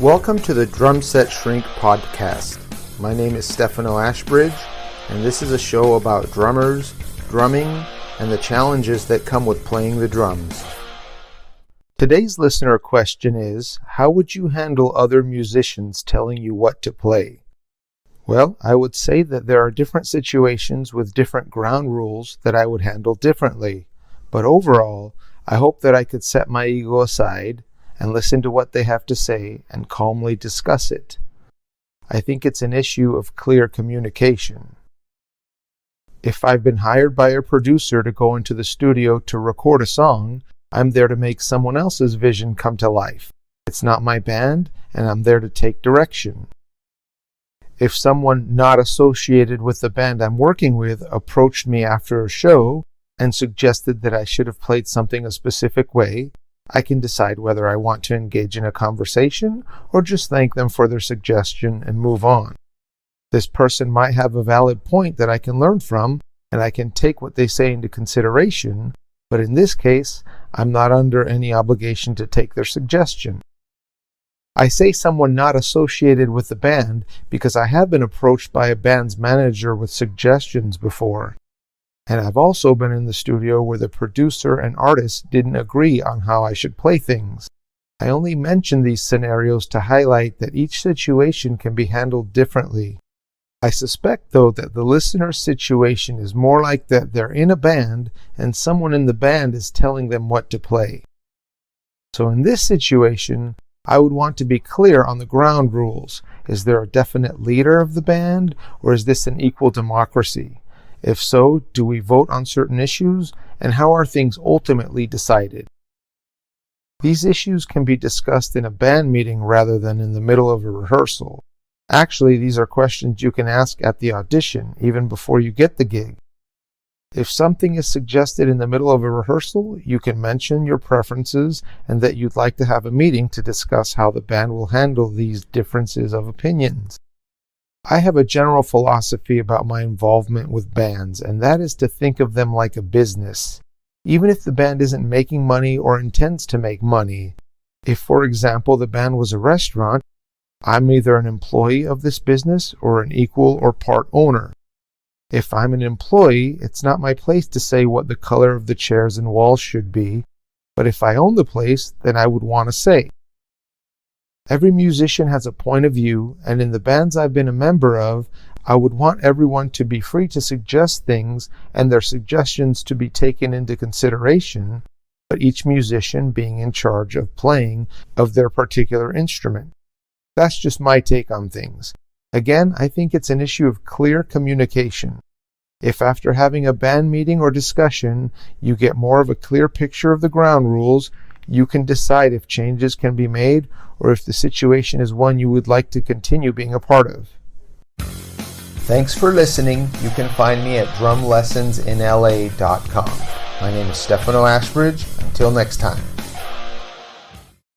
Welcome to the Drum Set Shrink podcast. My name is Stefano Ashbridge, and this is a show about drummers, drumming, and the challenges that come with playing the drums. Today's listener question is, how would you handle other musicians telling you what to play? Well, I would say that there are different situations with different ground rules that I would handle differently, but overall, I hope that I could set my ego aside and listen to what they have to say and calmly discuss it. I think it's an issue of clear communication. If I've been hired by a producer to go into the studio to record a song, I'm there to make someone else's vision come to life. It's not my band, and I'm there to take direction. If someone not associated with the band I'm working with approached me after a show and suggested that I should have played something a specific way, I can decide whether I want to engage in a conversation or just thank them for their suggestion and move on. This person might have a valid point that I can learn from, and I can take what they say into consideration, but in this case, I'm not under any obligation to take their suggestion. I say someone not associated with the band because I have been approached by a band's manager with suggestions before. And I've also been in the studio where the producer and artist didn't agree on how I should play things. I only mention these scenarios to highlight that each situation can be handled differently. I suspect, though, that the listener's situation is more like that they're in a band and someone in the band is telling them what to play. So in this situation, I would want to be clear on the ground rules. Is there a definite leader of the band, or is this an equal democracy? If so, do we vote on certain issues, and how are things ultimately decided? These issues can be discussed in a band meeting rather than in the middle of a rehearsal. Actually, these are questions you can ask at the audition, even before you get the gig. If something is suggested in the middle of a rehearsal, you can mention your preferences and that you'd like to have a meeting to discuss how the band will handle these differences of opinions. I have a general philosophy about my involvement with bands, and that is to think of them like a business. Even if the band isn't making money or intends to make money. If, for example, the band was a restaurant, I'm either an employee of this business or an equal or part owner. If I'm an employee, it's not my place to say what the color of the chairs and walls should be, but if I own the place, then I would want to say. Every musician has a point of view, and in the bands I've been a member of, I would want everyone to be free to suggest things and their suggestions to be taken into consideration, but each musician being in charge of playing of their particular instrument. That's just my take on things. Again, I think it's an issue of clear communication. If after having a band meeting or discussion, you get more of a clear picture of the ground rules, you can decide if changes can be made or if the situation is one you would like to continue being a part of. Thanks for listening. You can find me at drumlessonsinla.com. My name is Stefano Ashbridge. Until next time.